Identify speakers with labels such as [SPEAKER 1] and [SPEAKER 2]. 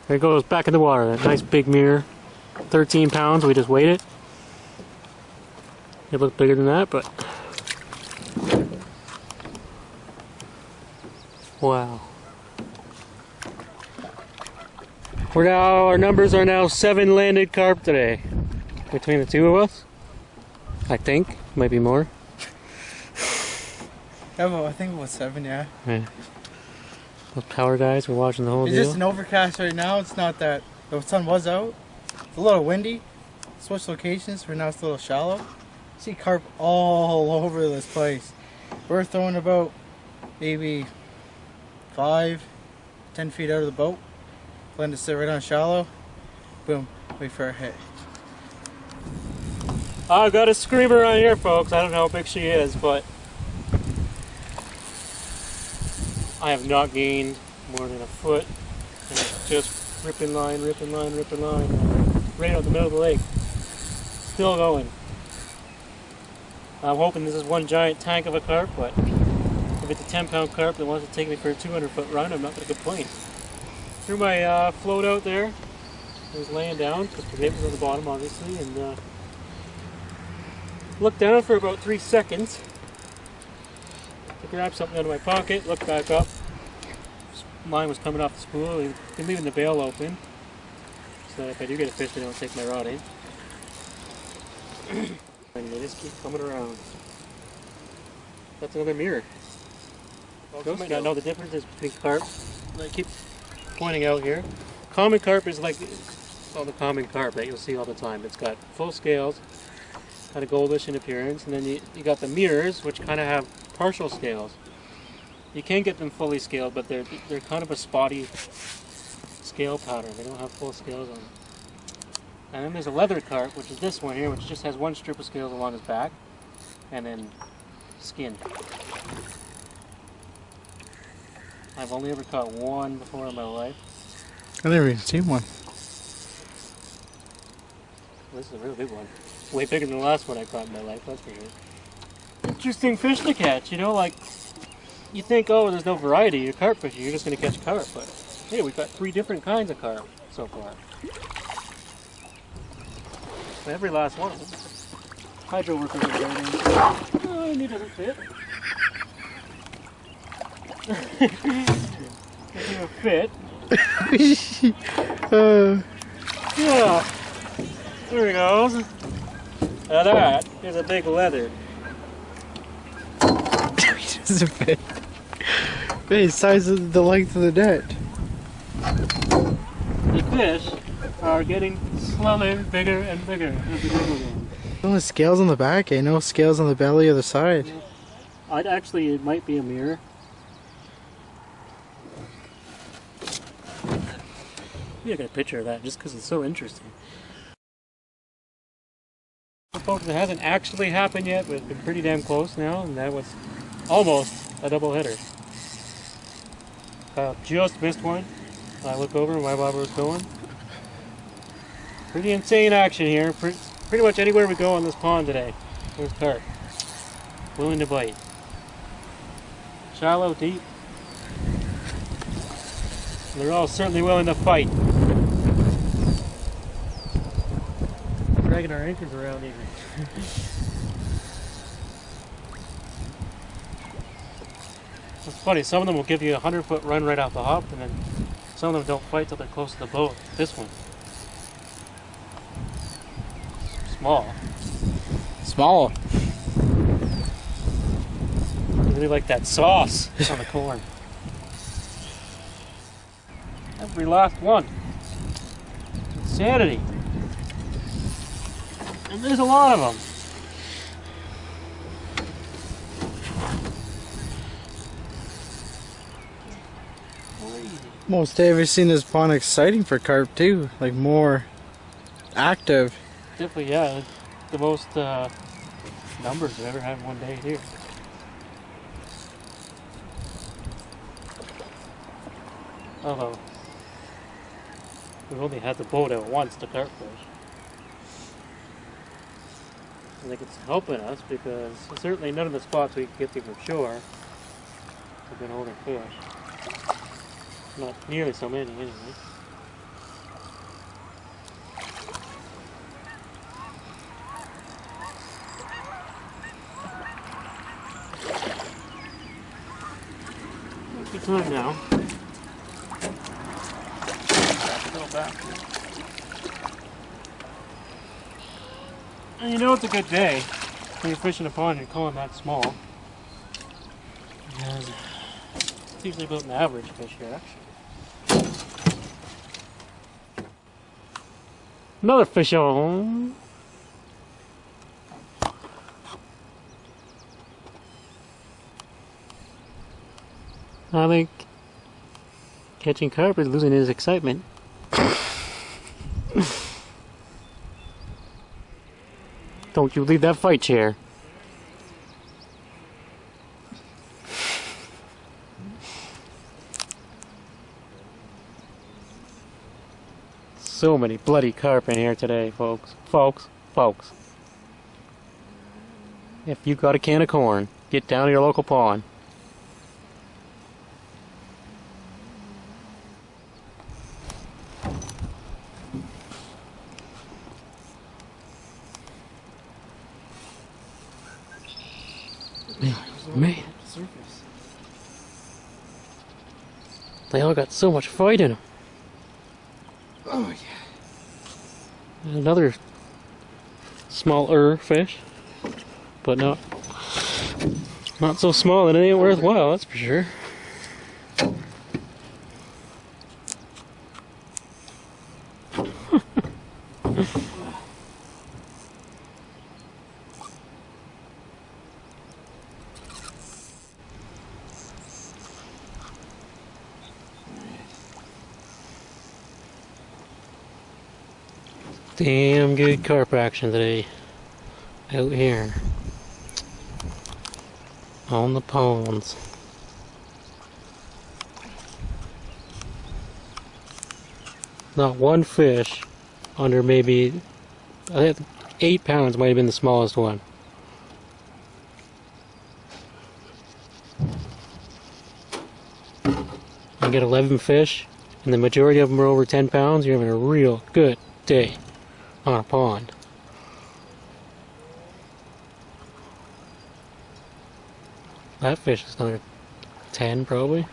[SPEAKER 1] There it goes, back in the water. That nice big mirror. 13 pounds, we just weighed it. It looked bigger than that, but... Wow. Our numbers are now 7 landed carp today. Between the two of us. I think. Might be more.
[SPEAKER 2] Yeah, well, I think it was 7, yeah.
[SPEAKER 1] Yeah. The power guys were watching the whole deal.
[SPEAKER 2] It's just an overcast right now. It's not that the sun was out. It's a little windy. Switch locations for now. It's a little shallow. See carp all over this place. We're throwing about maybe 5-10 feet out of the boat. Plan to sit right on shallow. Boom. Wait for a hit.
[SPEAKER 1] I've got a screamer on here, folks. I don't know how big she is, but I have not gained more than a foot. And it's just ripping line, ripping line, ripping line. Right out the middle of the lake. Still going. I'm hoping this is one giant tank of a carp, but if it's a 10-pound carp that wants to take me for a 200-foot run, I'm not going to complain. Threw my float out there. I was laying down, because the bait was on the bottom, obviously, and looked down for about 3 seconds. I grabbed something out of my pocket, looked back up. Line was coming off the spool. I've been leaving the bail open, so that if I do get a fish, they don't take my rod in. And they just keep coming around. That's another mirror. You might not know the differences between carp. I keep pointing out here. Common carp is like the common carp that you'll see all the time. It's got full scales, kind of goldish in appearance, and then you got the mirrors, which kind of have partial scales. You can get them fully scaled, but they're kind of a spotty scale pattern. They don't have full scales on them. And then there's a leather carp, which is this one here, which just has one strip of scales along his back, and then skin. I've only ever caught one before in my life.
[SPEAKER 2] I've never even seen one.
[SPEAKER 1] This is a real big one. Way bigger than the last one I caught in my life, that's for sure. Interesting fish to catch, you know, like, you think, oh, there's no variety, you're carp fishing, you're just going to catch carp, but hey, we've got 3 different kinds of carp so far. Every last one. Hydro workers are going in. Oh, he doesn't fit. Doesn't even fit. Yeah. There he goes. Now that is a big leather.
[SPEAKER 2] He doesn't fit. Hey, size of the length of the net.
[SPEAKER 1] The fish are getting slowly bigger and bigger as the day goes on.
[SPEAKER 2] No scales on the back, eh? No scales on the belly or the side.
[SPEAKER 1] Actually, it might be a mirror. Maybe I got a picture of that just because it's so interesting. Folks, it hasn't actually happened yet, but it's been pretty damn close now, and that was almost a double header. Just missed one. I look over and my bobber was going. Pretty insane action here. Pretty much anywhere we go on this pond today, there's carp. Willing to bite. Shallow, deep. They're all certainly willing to fight. Dragging our anchors around even. It's funny, some of them will give you a 100-foot run right off the hop, and then some of them don't fight till they're close to the boat. This one. Small.
[SPEAKER 2] Small.
[SPEAKER 1] Really like that sauce on the corn. Every last one. Insanity. And there's a lot of them.
[SPEAKER 2] Most I've ever seen this pond exciting for carp too. Like more active.
[SPEAKER 1] Definitely, yeah. The most numbers I've ever had in one day here. Although we've only had the boat out once to carp fish. I think it's helping us because certainly none of the spots we can get to from shore have been holding fish. Not nearly so many anyway. Good time now. Go back. And you know it's a good day when you're fishing a pond and you're calling that small. Because it's usually about an average fish here, actually. Another fish on. I think catching carp is losing his excitement. Don't you leave that fight chair. So many bloody carp in here today, folks. Folks. If you got a can of corn, get down to your local pond. Man, they all got so much fight in them.
[SPEAKER 2] Oh yeah.
[SPEAKER 1] Another smaller fish, but not so small that it ain't worthwhile. That's for sure. Damn good carp action today out here on the ponds. Not one fish under maybe, I think 8 pounds might have been the smallest one. You get 11 fish and the majority of them are over 10 pounds, you're having a real good day on a pond. That fish is another 10 probably.